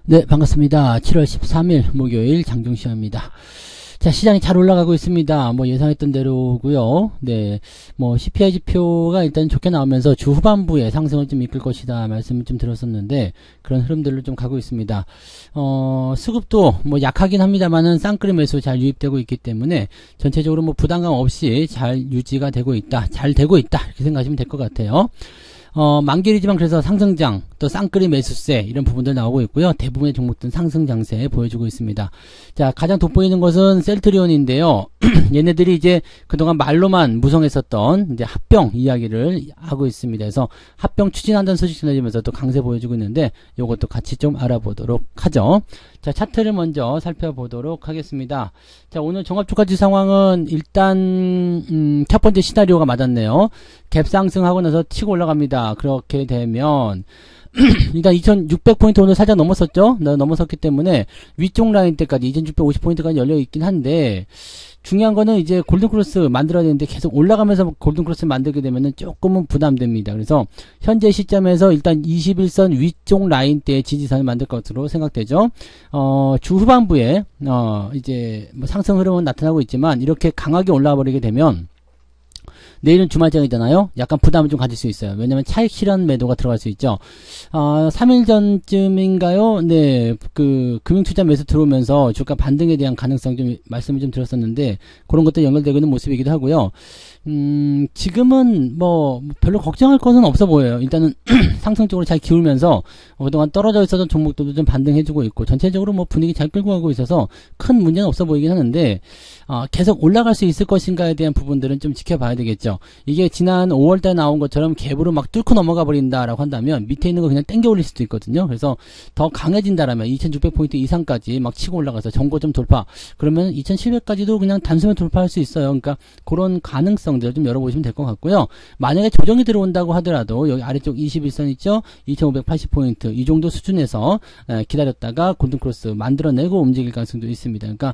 네, 반갑습니다. 7월 13일 목요일 장종시황입니다. 자, 시장이 잘 올라가고 있습니다. 뭐 예상했던 대로고요. 네, 뭐 CPI 지표가 일단 좋게 나오면서 주 후반부에 상승을 좀 이끌 것이다 말씀을 좀 드렸었는데 그런 흐름들로 좀 가고 있습니다. 수급도 뭐 약하긴 합니다만은 쌍끌이 매수 잘 유입되고 있기 때문에 전체적으로 뭐 부담감 없이 잘 유지가 되고 있다, 잘 되고 있다 이렇게 생각하시면 될 것 같아요. 만길이지만 그래서 상승장, 또 쌍끌이 매수세 이런 부분들 나오고 있고요. 대부분의 종목들은 상승 장세 보여주고 있습니다. 자, 가장 돋보이는 것은 셀트리온인데요. 얘네들이 이제 그동안 말로만 무성했었던 이제 합병 이야기를 하고 있습니다. 그래서 합병 추진한다는 소식 전해지면서 또 강세 보여주고 있는데 요것도 같이 좀 알아보도록 하죠. 자, 차트를 먼저 살펴보도록 하겠습니다. 자, 오늘 종합주가지 상황은 일단 첫 번째 시나리오가 맞았네요. 갭 상승하고 나서 치고 올라갑니다. 그렇게 되면 일단 2600포인트 오늘 살짝 넘었었죠. 넘어섰기 때문에 위쪽 라인 때까지 2650포인트까지 열려 있긴 한데 중요한 거는 이제 골든크로스 만들어야 되는데 계속 올라가면서 골든크로스 만들게 되면은 조금은 부담됩니다. 그래서 현재 시점에서 일단 21선 위쪽 라인대의 지지선을 만들 것으로 생각되죠. 주 후반부에 이제 뭐 상승 흐름은 나타나고 있지만 이렇게 강하게 올라와 버리게 되면 내일은 주말장이잖아요. 약간 부담을 좀 가질 수 있어요. 왜냐면 차익 실현 매도가 들어갈 수 있죠. 3일 전쯤인가요? 네, 금융투자 매수 들어오면서 주가 반등에 대한 가능성 좀 말씀을 좀 드렸었는데 그런 것도 연결되고 있는 모습이기도 하고요. 지금은 뭐 별로 걱정할 것은 없어 보여요. 일단은 상승 쪽으로 잘 기울면서 그동안 떨어져 있었던 종목들도 좀 반등해주고 있고 전체적으로 뭐 분위기 잘 끌고 가고 있어서 큰 문제는 없어 보이긴 하는데 계속 올라갈 수 있을 것인가에 대한 부분들은 좀 지켜봐야 되겠죠. 이게 지난 5월달에 나온 것처럼 갭으로 막 뚫고 넘어가 버린다라고 한다면 밑에 있는 거 그냥 땡겨 올릴 수도 있거든요. 그래서 더 강해진다라면 2600포인트 이상까지 막 치고 올라가서 정고점 돌파 그러면 2700까지도 그냥 단숨에 돌파할 수 있어요. 그러니까 그런 가능성들을 좀 열어보시면 될 것 같고요. 만약에 조정이 들어온다고 하더라도 여기 아래쪽 21선 있죠? 2580포인트 이 정도 수준에서 기다렸다가 골든크로스 만들어내고 움직일 가능성도 있습니다. 그러니까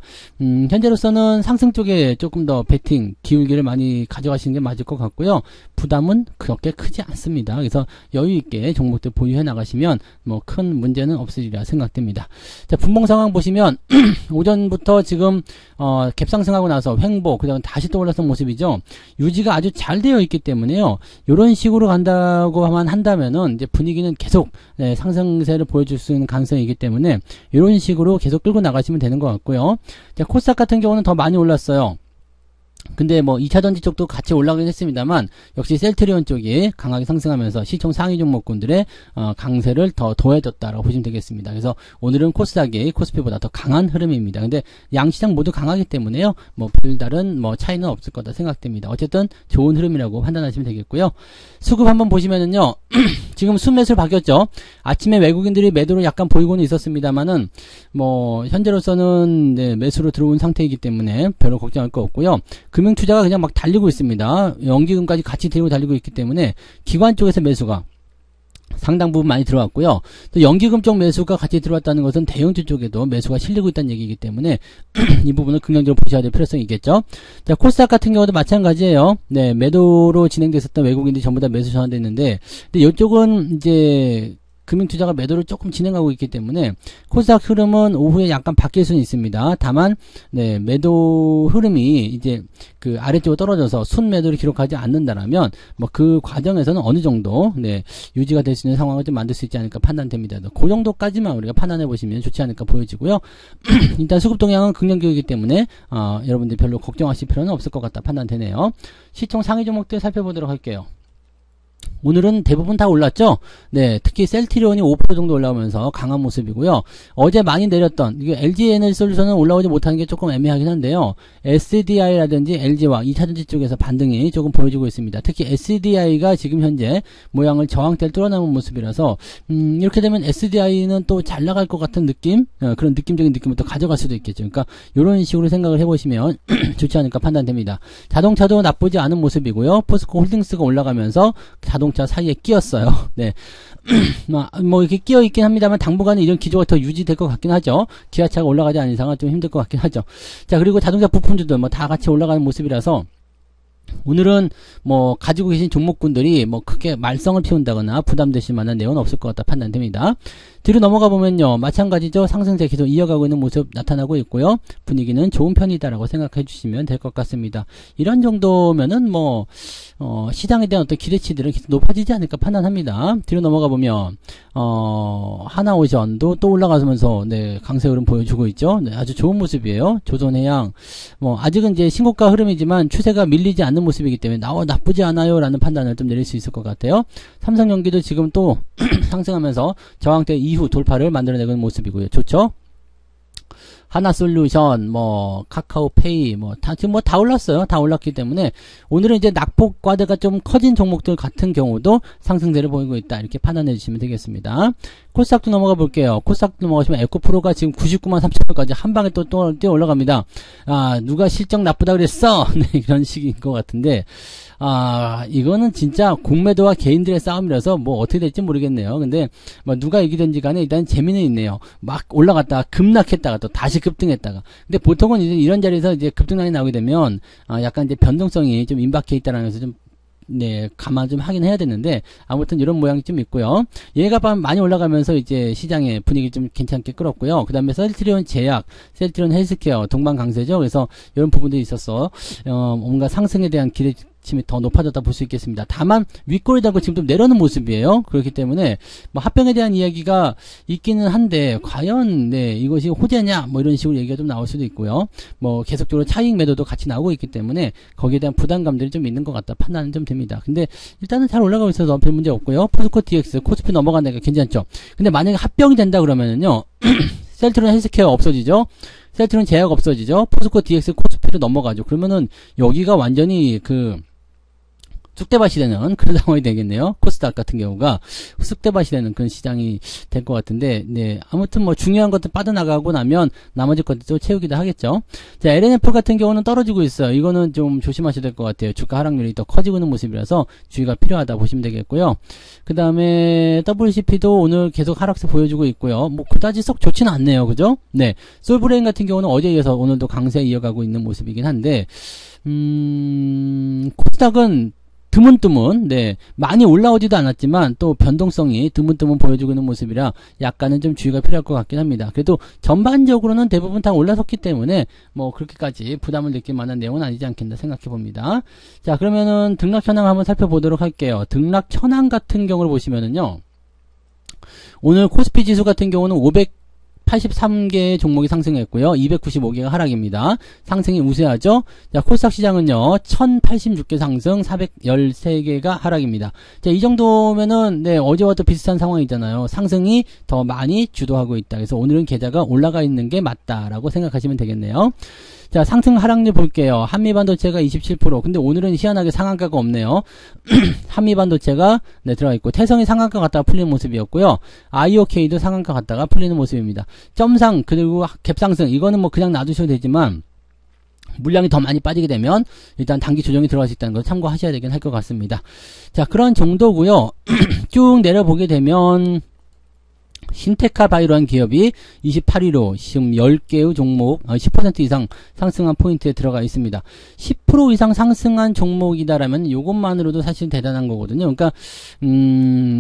현재로서는 상승 쪽에 조금 더 베팅 기울기를 많이 가져가시는 게 맞을 것 같고요. 부담은 그렇게 크지 않습니다. 그래서 여유있게 종목들 보유해 나가시면 뭐 큰 문제는 없으리라 생각됩니다. 자, 분봉 상황 보시면 오전부터 지금 갭 상승하고 나서 횡보 그다음 다시 또 올랐던 모습이죠. 유지가 아주 잘 되어 있기 때문에요. 이런 식으로 간다고만 한다면은 이제 분위기는 계속 상승세를 보여줄 수 있는 가능성이 있기 때문에 이런 식으로 계속 끌고 나가시면 되는 것 같고요. 자, 코스닥 같은 경우는 더 많이 올랐어요. 근데 뭐 2차전지 쪽도 같이 올라가긴 했습니다만 역시 셀트리온 쪽이 강하게 상승하면서 시총 상위 종목군들의 강세를 더 더해졌다라고 보시면 되겠습니다. 그래서 오늘은 코스닥이 코스피보다 더 강한 흐름입니다. 근데 양시장 모두 강하기 때문에요. 뭐 별다른 뭐 차이는 없을 거다 생각됩니다. 어쨌든 좋은 흐름이라고 판단하시면 되겠고요. 수급 한번 보시면은요. 지금 순매수로 바뀌었죠. 아침에 외국인들이 매도를 약간 보이고는 있었습니다만은 뭐 현재로서는 네, 매수로 들어온 상태이기 때문에 별로 걱정할 거 없고요. 금융투자가 그냥 막 달리고 있습니다. 연기금까지 같이 들고 달리고 있기 때문에 기관 쪽에서 매수가 상당 부분 많이 들어왔고요. 또 연기금 쪽 매수가 같이 들어왔다는 것은 대형주 쪽에도 매수가 실리고 있다는 얘기이기 때문에 이 부분을 긍정적으로 보셔야 될 필요성이 있겠죠. 자, 코스닥 같은 경우도 마찬가지예요. 네, 매도로 진행됐었던 외국인들이 전부 다 매수 전환됐는데, 근데 이쪽은 이제 금융투자가 매도를 조금 진행하고 있기 때문에 코스닥 흐름은 오후에 약간 바뀔 수는 있습니다. 다만 네, 매도 흐름이 이제 그 아래쪽으로 떨어져서 순매도를 기록하지 않는다라면 뭐 그 과정에서는 어느 정도 네, 유지가 될 수 있는 상황을 좀 만들 수 있지 않을까 판단됩니다. 그 정도까지만 우리가 판단해 보시면 좋지 않을까 보여지고요. 일단 수급 동향은 긍정적이기 때문에 여러분들 별로 걱정하실 필요는 없을 것 같다 판단되네요. 시총 상위 종목들 살펴보도록 할게요. 오늘은 대부분 다 올랐죠? 네, 특히 셀트리온이 5% 정도 올라오면서 강한 모습이고요. 어제 많이 내렸던, 이게 LG 에너지솔루션은 올라오지 못하는 게 조금 애매하긴 한데요. SDI라든지 LG와 2차전지 쪽에서 반등이 조금 보여지고 있습니다. 특히 SDI가 지금 현재 모양을 저항대를 뚫어나온 모습이라서, 이렇게 되면 SDI는 또 잘 나갈 것 같은 느낌? 그런 느낌적인 느낌을 또 가져갈 수도 있겠죠. 그러니까, 이런 식으로 생각을 해보시면 좋지 않을까 판단됩니다. 자동차도 나쁘지 않은 모습이고요. 포스코 홀딩스가 올라가면서 자동차 사이에 끼었어요. 네. 뭐 이렇게 끼어 있긴 합니다만 당분간은 이런 기조가 더 유지될 것 같긴 하죠. 기아차가 올라가지 않은 이상은 좀 힘들 것 같긴 하죠. 자, 그리고 자동차 부품주도 뭐 다 같이 올라가는 모습이라서 오늘은 뭐 가지고 계신 종목군들이 뭐 크게 말썽을 피운다거나 부담되실 만한 내용은 없을 것 같다 판단됩니다. 뒤로 넘어가 보면요, 마찬가지죠. 상승세 계속 이어가고 있는 모습 나타나고 있고요. 분위기는 좋은 편이다라고 생각해 주시면 될 것 같습니다. 이런 정도면은 뭐 시장에 대한 어떤 기대치들은 계속 높아지지 않을까 판단합니다. 뒤로 넘어가 보면 하나오션도 또 올라가면서 네, 강세 흐름 보여주고 있죠. 네, 아주 좋은 모습이에요. 조선해양 뭐 아직은 이제 신고가 흐름이지만 추세가 밀리지 않는 모습이기 때문에 나쁘지 않아요라는 판단을 좀 내릴 수 있을 것 같아요. 삼성전기도 지금 또 상승하면서 저항대 이후 돌파를 만들어내는 모습이고요. 좋죠? 하나솔루션, 뭐 카카오페이, 뭐 지금 뭐 다 올랐어요. 다 올랐기 때문에 오늘은 이제 낙폭 과대가 좀 커진 종목들 같은 경우도 상승세를 보이고 있다. 이렇게 판단해 주시면 되겠습니다. 코스닥도 넘어가 볼게요. 코스닥도 넘어가시면 에코프로가 지금 99만 3천원까지 한 방에 또 뛰어 올라갑니다. 아, 누가 실적 나쁘다 그랬어? 네, 이런 식인 것 같은데. 이거는 진짜 공매도와 개인들의 싸움이라서 뭐 어떻게 될지 모르겠네요. 근데 뭐 누가 이기든지 간에 일단 재미는 있네요. 막 올라갔다가 급락했다가 또 다시 급등했다가. 근데 보통은 이제 이런 자리에서 이제 급등락이 나오게 되면 약간 이제 변동성이 좀 임박해 있다라는 것을 좀 네, 감안 좀 하긴 해야 되는데, 아무튼 이런 모양이 좀 있고요. 얘가 많이 올라가면서 이제 시장의 분위기 좀 괜찮게 끌었고요. 그 다음에 셀트리온 제약, 셀트리온 헬스케어, 동반 강세죠. 그래서 이런 부분들이 있었어. 뭔가 상승에 대한 기대심이 더 높아졌다 볼 수 있겠습니다. 다만 윗골이 달고 지금 좀 내려오는 모습이에요. 그렇기 때문에 뭐 합병에 대한 이야기가 있기는 한데 과연 네, 이것이 호재냐 뭐 이런 식으로 얘기가 좀 나올 수도 있고요. 뭐 계속적으로 차익 매도도 같이 나오고 있기 때문에 거기에 대한 부담감들이 좀 있는 것 같다 판단은 좀 됩니다. 근데 일단은 잘 올라가고 있어서 별 문제 없고요. 포스코 DX, 코스피 넘어간다니까 괜찮죠. 근데 만약에 합병이 된다 그러면은요 셀트리온 헬스케어 없어지죠. 셀트리온 제약 없어지죠. 포스코 DX, 코스피로 넘어가죠. 그러면은 여기가 완전히 쑥대밭이 되는 그런 상황이 되겠네요. 코스닥 같은 경우가 쑥대밭이 되는 그런 시장이 될 것 같은데, 네. 아무튼 뭐 중요한 것들 빠져나가고 나면 나머지 것들도 채우기도 하겠죠. 자, LNF 같은 경우는 떨어지고 있어요. 이거는 좀 조심하셔야 될 것 같아요. 주가 하락률이 더 커지고 있는 모습이라서 주의가 필요하다 보시면 되겠고요. 그 다음에 WCP도 오늘 계속 하락세 보여주고 있고요. 뭐 그다지 썩 좋지는 않네요. 그죠? 네. 솔브레인 같은 경우는 어제에 이어서 오늘도 강세 이어가고 있는 모습이긴 한데, 코스닥은 드문드문, 네, 많이 올라오지도 않았지만 또 변동성이 드문드문 보여주고 있는 모습이라 약간은 좀 주의가 필요할 것 같긴 합니다. 그래도 전반적으로는 대부분 다 올라섰기 때문에 뭐 그렇게까지 부담을 느낄 만한 내용은 아니지 않겠나 생각해 봅니다. 자, 그러면은 등락 현황 한번 살펴보도록 할게요. 등락 현황 같은 경우를 보시면은요, 오늘 코스피 지수 같은 경우는 583개의 종목이 상승했고요. 295개가 하락입니다. 상승이 우세하죠. 자, 코스닥 시장은요. 1086개 상승, 413개가 하락입니다. 자, 이 정도면은 네, 어제와 또 비슷한 상황이잖아요. 상승이 더 많이 주도하고 있다. 그래서 오늘은 계좌가 올라가 있는 게 맞다라고 생각하시면 되겠네요. 자, 상승 하락률 볼게요. 한미반도체가 27%. 근데 오늘은 희한하게 상한가가 없네요. 한미반도체가 네, 들어가 있고, 태성이 상한가 갔다가 풀리는 모습이었고요. IOK도 상한가 갔다가 풀리는 모습입니다. 점상, 그리고 갭상승. 이거는 뭐 그냥 놔두셔도 되지만, 물량이 더 많이 빠지게 되면 일단 단기 조정이 들어갈 수 있다는 걸 참고하셔야 되긴 할 것 같습니다. 자, 그런 정도고요. 쭉 내려보게 되면, 신테카 바이오라는 기업이 28위로 지금 10개의 종목 10% 이상 상승한 포인트에 들어가 있습니다. 10% 이상 상승한 종목이다라면 이것만으로도 사실 대단한 거거든요. 그러니까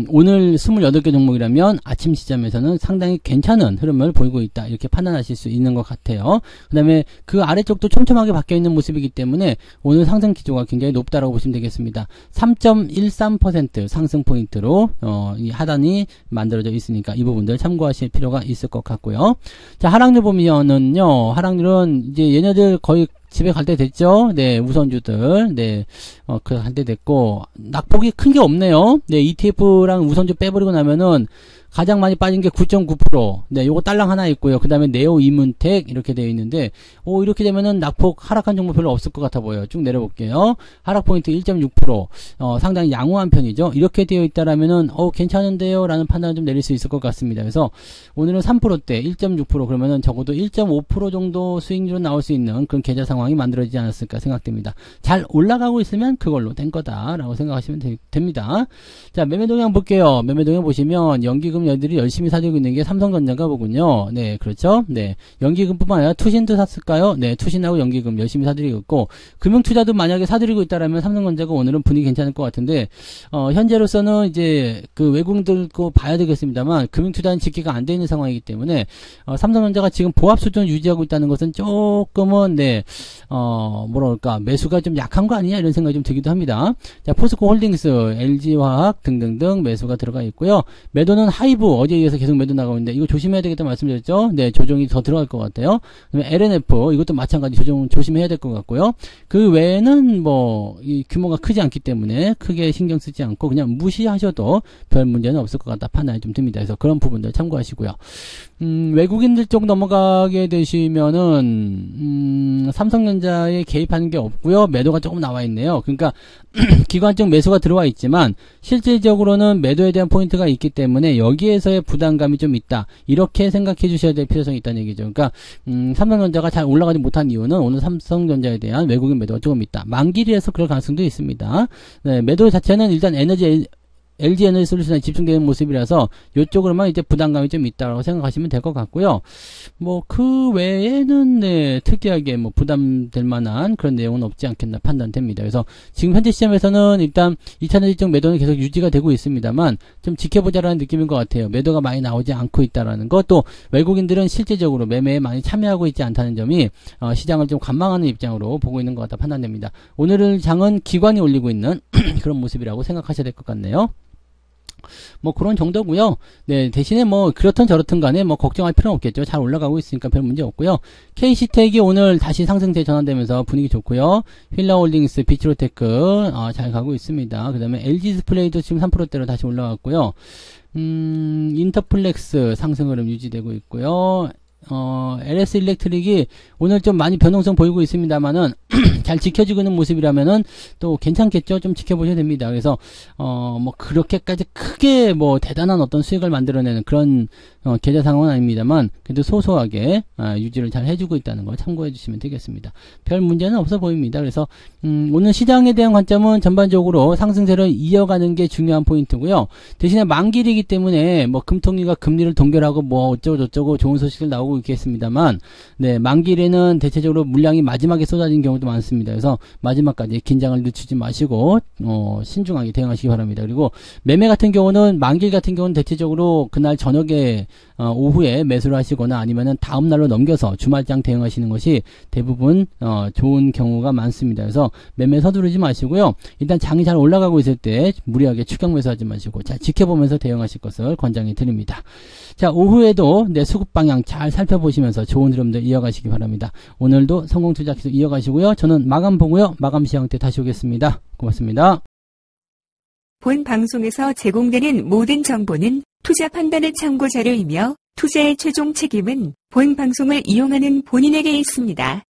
오늘 28개 종목이라면 아침 시점에서는 상당히 괜찮은 흐름을 보이고 있다. 이렇게 판단하실 수 있는 것 같아요. 그 다음에 그 아래쪽도 촘촘하게 바뀌어 있는 모습이기 때문에 오늘 상승 기조가 굉장히 높다라고 보시면 되겠습니다. 3.13% 상승 포인트로 이 하단이 만들어져 있으니까 이 부분들 참고하실 필요가 있을 것 같고요. 자, 하락률 보면은요, 하락률은 이제 얘네들 거의 집에 갈 때 됐죠? 네, 우선주들. 네, 갈 때 됐고, 낙폭이 큰 게 없네요. 네, ETF랑 우선주 빼버리고 나면은 가장 많이 빠진 게 9.9%. 네, 요거 딸랑 하나 있고요. 그 다음에 네오 이문텍 이렇게 되어 있는데, 이렇게 되면은 낙폭 하락한 종목 별로 없을 것 같아 보여요. 쭉 내려볼게요. 하락 포인트 1.6%. 상당히 양호한 편이죠. 이렇게 되어 있다라면은, 괜찮은데요? 라는 판단을 좀 내릴 수 있을 것 같습니다. 그래서 오늘은 3%대 1.6% 그러면은 적어도 1.5% 정도 수익률은 나올 수 있는 그런 계좌 상황이 만들어지지 않았을까 생각됩니다. 잘 올라가고 있으면 그걸로 된 거다라고 생각하시면 됩니다. 자, 매매 동향 볼게요. 매매 동향 보시면 연기금 지금 여들이 열심히 사들고 있는 게 삼성전자가 보군요. 네, 그렇죠. 네, 연기금뿐만 아니라 투신도 샀을까요? 네, 투신하고 연기금 열심히 사들이고 있고, 금융투자도 만약에 사들이고 있다라면 삼성전자가 오늘은 분위기 괜찮을 것 같은데, 현재로서는 이제 그 외국인들 거 봐야 되겠습니다만, 금융투자는 집계가 안 돼 있는 상황이기 때문에, 삼성전자가 지금 보합 수준을 유지하고 있다는 것은 조금은, 네, 뭐랄까, 매수가 좀 약한 거 아니냐 이런 생각이 좀 들기도 합니다. 자, 포스코홀딩스, LG화학 등등등 매수가 들어가 있고요. 매도는 하이브 어제에 의해서 계속 매도 나가고 있는데 이거 조심해야 되겠다 말씀드렸죠. 네, 조정이 더 들어갈 것 같아요. 그다음에 LNF 이것도 마찬가지 조정 조심해야 될 것 같고요. 그 외에는 뭐 이 규모가 크지 않기 때문에 크게 신경 쓰지 않고 그냥 무시하셔도 별 문제는 없을 것 같다 판단이 좀 듭니다. 그래서 그런 부분들 참고하시고요. 외국인들 쪽 넘어가게 되시면은 삼성전자에 개입하는 게 없고요. 매도가 조금 나와 있네요. 그러니까 기관적 매수가 들어와 있지만 실질적으로는 매도에 대한 포인트가 있기 때문에 여기에서의 부담감이 좀 있다. 이렇게 생각해 주셔야 될 필요성이 있다는 얘기죠. 그러니까 삼성전자가 잘 올라가지 못한 이유는 오늘 삼성전자에 대한 외국인 매도가 조금 있다. 만기일에서 그럴 가능성도 있습니다. 네, 매도 자체는 일단 LG 에너지 솔루션에 집중되는 모습이라서 이쪽으로만 이제 부담감이 좀 있다고 생각하시면 될 것 같고요. 뭐 그 외에는 네, 특이하게 뭐 부담될 만한 그런 내용은 없지 않겠나 판단됩니다. 그래서 지금 현재 시점에서는 일단 2차전지 쪽 매도는 계속 유지가 되고 있습니다만 좀 지켜보자라는 느낌인 것 같아요. 매도가 많이 나오지 않고 있다라는 것, 또 외국인들은 실제적으로 매매에 많이 참여하고 있지 않다는 점이 시장을 좀 관망하는 입장으로 보고 있는 것 같다 판단됩니다. 오늘은 장은 기관이 올리고 있는 그런 모습이라고 생각하셔야 될 것 같네요. 뭐 그런 정도고요. 네, 대신에 뭐 그렇든 저렇든 간에 뭐 걱정할 필요는 없겠죠. 잘 올라가고 있으니까 별 문제 없고요. KC텍이 오늘 다시 상승세 전환되면서 분위기 좋고요. 휠라홀딩스, 비츠로테크 잘 가고 있습니다. 그 다음에 LG디스플레이도 지금 3%대로 다시 올라갔고요. 인터플렉스 상승 흐름 유지되고 있고요. LS 일렉트릭이 오늘 좀 많이 변동성 보이고 있습니다만은 잘 지켜지고 있는 모습이라면은 또 괜찮겠죠. 좀 지켜보셔야 됩니다. 그래서 뭐 그렇게까지 크게 뭐 대단한 어떤 수익을 만들어내는 그런 계좌 상황은 아닙니다만 그래도 소소하게 유지를 잘 해주고 있다는 걸 참고해 주시면 되겠습니다. 별 문제는 없어 보입니다. 그래서 오늘 시장에 대한 관점은 전반적으로 상승세를 이어가는 게 중요한 포인트고요. 대신에 만기일이기 때문에 뭐 금통위가 금리를 동결하고 뭐 어쩌고 저쩌고 좋은 소식을 나오고 있겠습니다만, 네, 만기일에는 대체적으로 물량이 마지막에 쏟아진 경우도 많습니다. 그래서 마지막까지 긴장을 늦추지 마시고 신중하게 대응하시기 바랍니다. 그리고 매매 같은 경우는 만기일 같은 경우는 대체적으로 그날 저녁에 오후에 매수를 하시거나 아니면은 다음 날로 넘겨서 주말장 대응하시는 것이 대부분 좋은 경우가 많습니다. 그래서 매매 서두르지 마시고요. 일단 장이 잘 올라가고 있을 때 무리하게 추격 매수하지 마시고 잘 지켜보면서 대응하실 것을 권장해 드립니다. 자, 오후에도 내 수급 방향 잘 살펴보시면서 좋은 흐름들 이어가시기 바랍니다. 오늘도 성공 투자 계속 이어가시고요. 저는 마감 보고요. 마감 시황 때 다시 오겠습니다. 고맙습니다. 본 방송에서 제공되는 모든 정보는 투자 판단의 참고 자료이며 투자의 최종 책임은 본 방송을 이용하는 본인에게 있습니다.